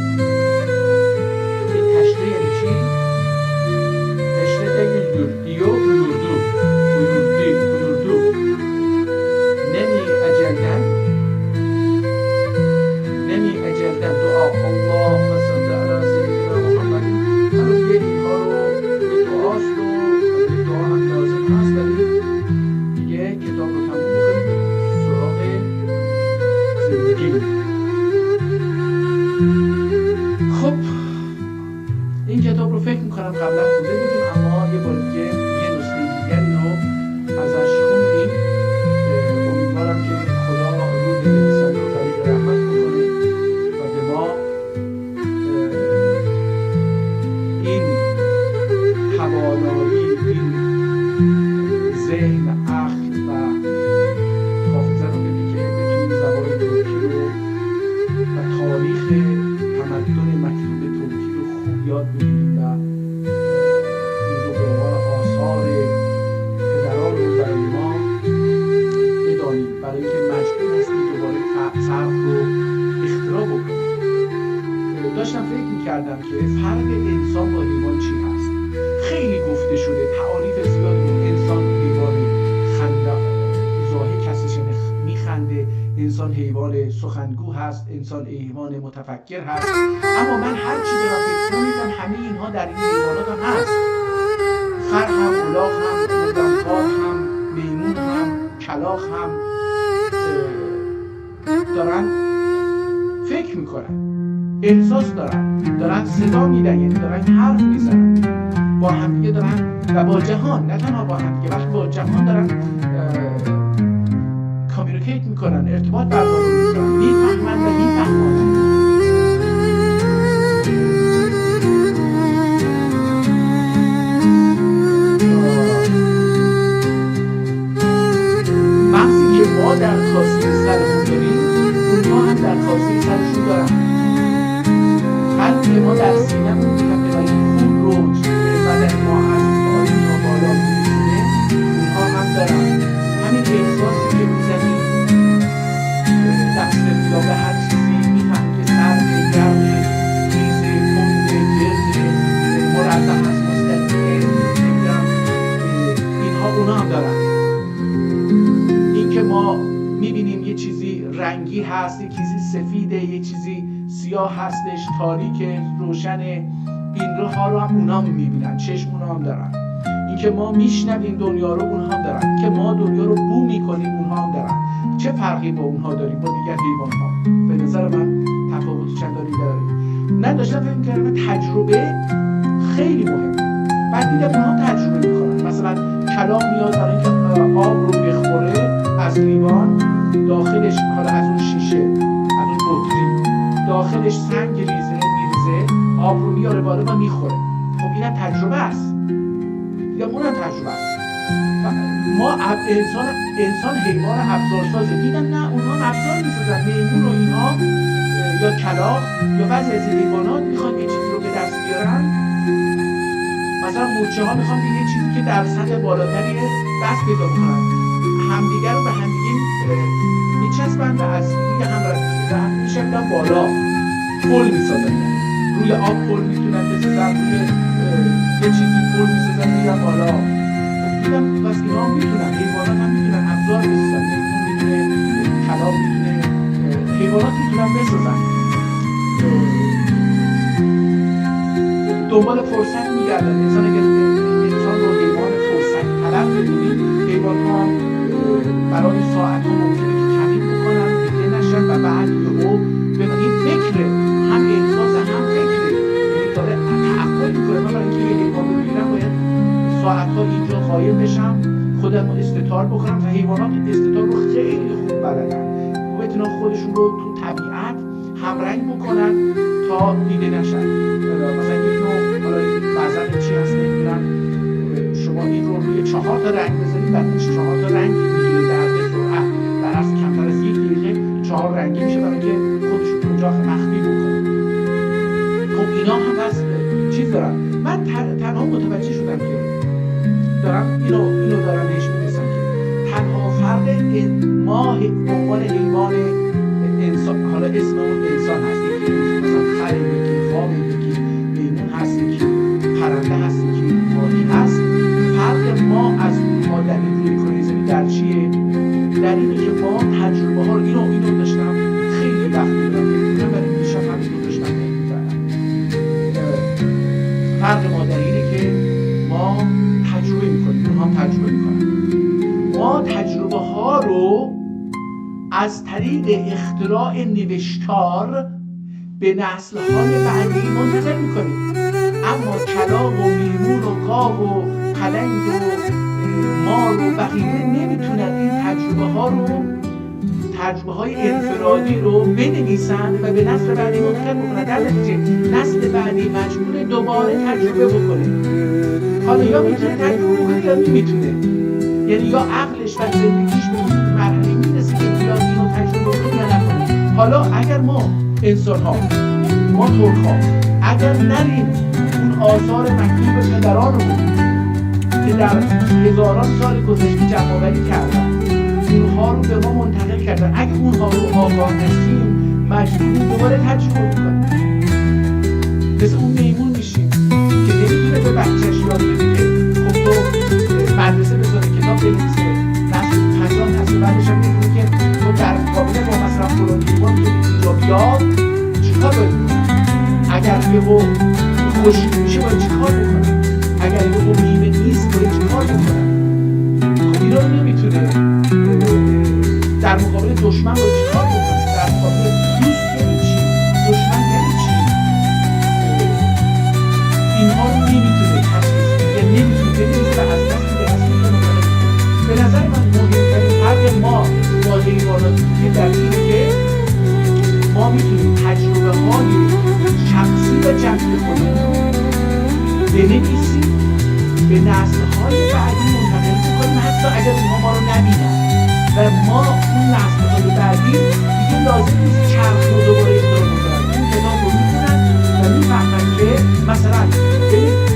Speaker 1: Teşrih yani çi? Teşrih بالایی این ذهن، عقل و حافظه رو بده که بتونید زبان ترکی رو و تاریخ تمدن مطلوب ترکی رو خوب یاد بگیرید و این رو به عنوان آثار پدران رو برای ما بدانید، برای اینکه مجبور هستید دوباره فرق رو اختراع بکنید. داشتم فکر می‌کردم که فرق انسان با حیوان چی هست. خیلی گفته شده، تعاریف زیادی بود. انسان حیوان ضاحک هستش، میخنده. انسان حیوان سخنگو هست، انسان حیوان متفکر هست. اما من هر چی دارم فکر می‌کنم همه اینها در این حیوانات هم هست. خر هم، الاغ هم، گاو هم، میمون هم، کلاغ هم دارن فکر میکنن، احساس دارن صدا میدن، یعنی دارن حرف میزنن با هم دیگه، دارن و با جهان، نه تنها با هم دیگه، بلکه با جهان دارن کامیونیکیت میکنن، ارتباط برقرار میکنن، میفهمن و میفهمن. مغزی که ما در کاسه سرمون داریم اونها هم در کاسه سرشون دارن. قلبی که ما در سینه‌مون می‌کنه و این خون رو بدن ما از پایین تا بالا می‌رسونه، اونها هم دارن. همین احساسی که می‌زنیم دست یا به هر چیزی می‌فهمیم که سرد، گرم، تیز، تند، گرد، مربع هست، مستطیل، اینها اونا هم دارن. این که ما می‌بینیم یه چیزی رنگی هست، یه چیزی سفیده، یه چیزی سیاه هستش، تاریک، روشنه، این روها رو هم اونا میبینن، چشم اونا هم دارن. این که ما میشنویم دنیا رو اونها هم دارن، که ما دنیا رو بو میکنیم اونها هم دارن. چه فرقی با اونها داریم، با دیگر حیوان ها؟ به نظر من تفاوت چندانی داریم. نه داشتم فکر می‌کردم تجربه خیلی مهمه. بعد دیدم اونها تجربه میکنن. مثلا کلاغ میاد برای اینکه آب رو بخوره از لیوان، داخلش حالا از اون شیشه، از اون بطری داخلش سنگ میریزه، آب رو میاره بالا و میخوره. خب اینم تجربه است، دیگه اونم تجربه است. ما انسان حیوان ابزارسازه. دیدم نه، اونها ابزار میسازن. میمون و اینها یا کلاغ یا بعضی از حیوانات میخوان یه چیزی رو به دست بیارن. مثلا مورچه ها میخوان به یه چیزی که در سطح بالاتری دست پیدا بکنن، همدیگه رو به همدیگه میچسبن و از دیگه هم رد میشن بالا، پل میسازن. روی آب پل میتونن بسازن، روی یه چیزی پل میسازن میرن بالا. خب دیدم بس اینا هم میتونن، حیوانات هم میتونن ابزار بسازن. میمون میتونه، کلاغ میتونه، حیوانات میتونن بسازن. دنبال فرصت میگردن. انسان رو حیوان فرصت طلب ببینید، حیوان ها برای ساعت ها ممکنه که کمین بکنن، دیگه نشن و بعد یهو این فکره، هم احساس هم فکره، یعنی داره تعقل میکنه. من برای اینکه یه حیوان رو بگیرم باید ساعت ها اینجا غایب بشم، خودم رو استتار بکنم. و حیوانات استتار رو خیلی خوب بلدن، بتونن خودشون رو تو طبیعت همرنگ بکنن تا دیده نشن. مثلا یک نوع، حالا بعضا چی هست نمیدونم، شما این رو روی 4 تا رنگ بزنید، بعد 4 تا رنگ میگیره در سرعت، در عرض کمتر از 1 دقیقه 4 رنگی میشه برای اینکه خودشون اونجا مخفی بکنه. خب اینا هم از چیز دارن. من تنها متوجه شدم که دارم اینو دارم بهش میرسم که تنها فرق ما به عنوان حیوان انسان، حالا اسم اون انسان هست، یکی مثلا خر، یکی خواب، یکی میمون هست، یکی پرنده هست، یکی ماهی هست. فرق ما از اونها در این روی کره زمین در چیه؟ در اینه که ما تجربه ها رو اینو داشتم خیلی وقت می‌دارم، برای دیشب همین رو داشتم می‌کردم. فرق ما در اینه که ما تجربه می‌کنیم، اونها هم تجربه می‌کنن. ما تجربه ها رو از طریق اختراع نوشتار به نسل‌های بعدی منتقل می‌کنیم. اما کلاغ و میمون و گاو و پلنگ و مار و بقیه نمیتونن این تجربه های انفرادی رو بنویسن و به نسل بعدی منتقل بکنن. در نتیجه نسل بعدی مجبور دوباره تجربه بکنه. حالا یا میتونه تجربه کنه یا نمیتونه، یعنی یا عقلش و زندگیش به اون مرحله میرسه که بیاد اینو تجربه کنه یا نکنه. حالا اگر ما انسان ها، ما ترک ها اگر نریم اون آثار مکتوب پدرانمون که در هزاران سال گذشته جمع‌آوری کردن، اونها رو به ما منتقل کردن، اگه اونها رو آگاه نشیم مجبوریم دوباره تجربه کنیم. مثل اون میمون میشیم که نمیتونه به بچه‌ش یاد بده که خب تو مدرسه بذاره کتاب بنویسه، نسل پنجم نسل بعدش هم میدونه که تو در مقابله با مثلا فلان لیوان که ایجابیات چیکار باید بکنی؟ اگر یهو خشک میشه باید چیکار بکنم؟ اگر یهو میوه نیست باید چیکار بکنم؟ خب اینا رو نمیتونه. در مقابل دشمن باید چیکار بکنه؟ در مقابل دوست یعنی چی؟ دشمن یعنی چی؟ اینها رو نمیتونه تشخیص بده، نمیتونه بنویسه و از دست به دست میتونه. به نظر من مهمترین فرق ما با حیوانات که در اینه که ما میتونیم تجربه های شخصی و جمعی خودمون رو بنویسیم، به نسل های بعدی منتقل بکنیم، حتی اگر اونها ما رو نبینن و ما اون نسل های بعدی دیگه لازم نیست چرخ رو دوباره اختراع بکنن، اون کتاب رو میخونن و میفهمن که مثلا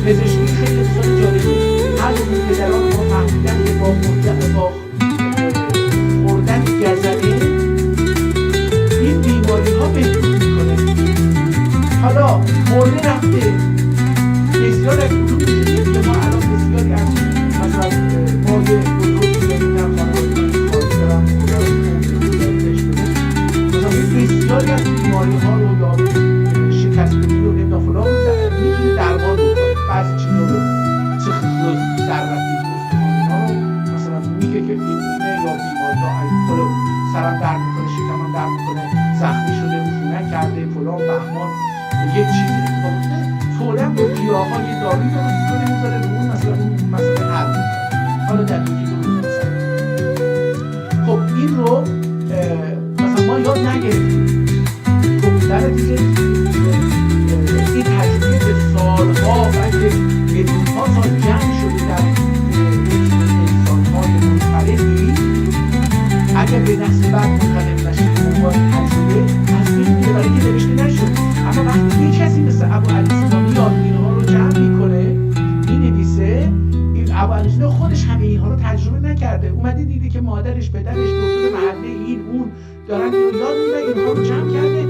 Speaker 1: پزشکی خیلی اقتصاد جالبی هر اون پدران ما فهمیدن که با خوردن گزنه این بیماری ها بهبود میکنه. حالا مرده رفته بسیار از علوم میشه که ما الان بسیاری از مثلا مرده بزرگی داریم در خانواده خواهی دارم خدا رو بهش بده، مثلا بسیاری از بیماری ها رو یا شکستگی رو نمیدن فلان میتونه درمان بکنه. بعضی چیزا رو در رفتی ها رو مثلا میگه که اینه یا بیماری ها فلان سرم درد میکنه، شکمم درد میکنه، زخمی شده، عفونت کرده، فلان بهمان یک چیزی اتفاق افتاده، فوراً با گیاهای دارویی درست میکنه میذاره رو اون مثلا اون مسئله حل میکنه. حالا در یکی دو روز مثلا خب این رو مثلا ما یاد نگرفتیم. خب در نتیجه این تجربه که سالها بلکه میلیون‌ها سال جمع شده در انسان‌های منفردی، اگر به نسل بعد منتقل نشه عنوان تجربه از بین میره، برای که نوشته نشد. اما وقتی یک کسی مثل ابوعلی سینا میاد اینها رو جمع میکنه مینویسه، ابوعلی سینا خودش همه اینها رو تجربه نکرده، اومده دیده که مادرش، پدرش، دکتر محله این اون دارن یاد میدن، اینها رو جمع کرده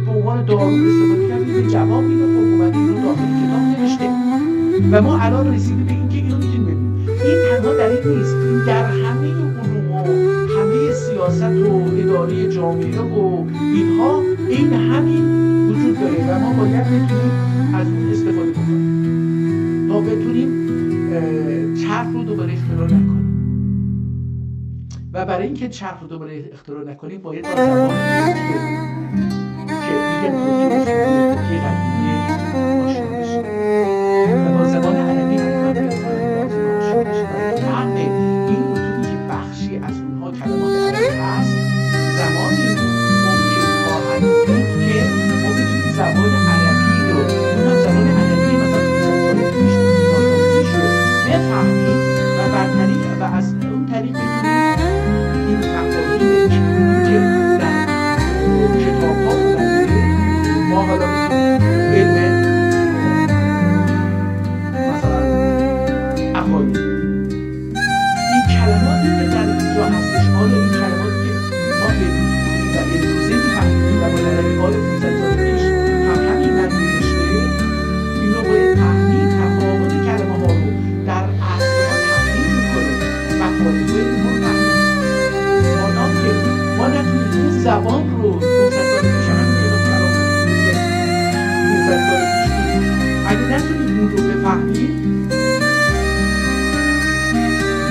Speaker 1: به عنوان دارو استفاده کرده، به جواب میده، خب اومده اینو داخل کتاب نوشته و ما الان رسیدیم به اینکه اینو میتونیم ببینیم. این تنها دلیل نیست، این در همه علوم و همه سیاست و اداره جامعه و اینها این همین وجود داره و ما باید بتونیم از اون استفاده کنیم تا بتونیم چرخ رو دوباره اختراع نکنیم. و برای اینکه چرخ رو دوباره اختراع نکنیم باید با زبان که دیگه توی قدیمی آشنا بشیم و با زبان عربی هم آشنا بشیم. فهم این متونی که بخشی از اونها کلمات عربی هست زمانی ممکن خواهد بود که ما بتونیم زبان عربی رو، اونم زبان عربی مثلا سال پیش رو بفهمیم و بر طریق و از اون طریق بتونیم این مفاهیم که در کتاب ها اومده ما حالا علم مثلا عقاید این کلماتی که در اینجا هستش، آیا این کلماتی که ما در امروزه میفهمیم و با عربی‌های 500 سال پیش هم همین معنی داشته، اینو باید تحلیل تفاوت کلمه ها رو در اصلها تحلیل میکنه، مفاهیم اینها رو تحلیل مانام که ما نتونیم اون زبان رو 500 سال پیش هم همین کتاب کلام 500 سال پیش اگه نتونیم اون رو بفهمیم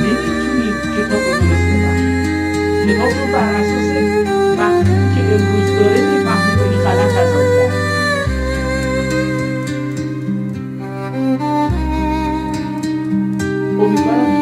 Speaker 1: نمیتونیم کتاب رو درست بفهمیم. کتاب رو بر اساس مفهومی که امروز داره میفهمیم و این غلط تصادف کرد. امیدوارم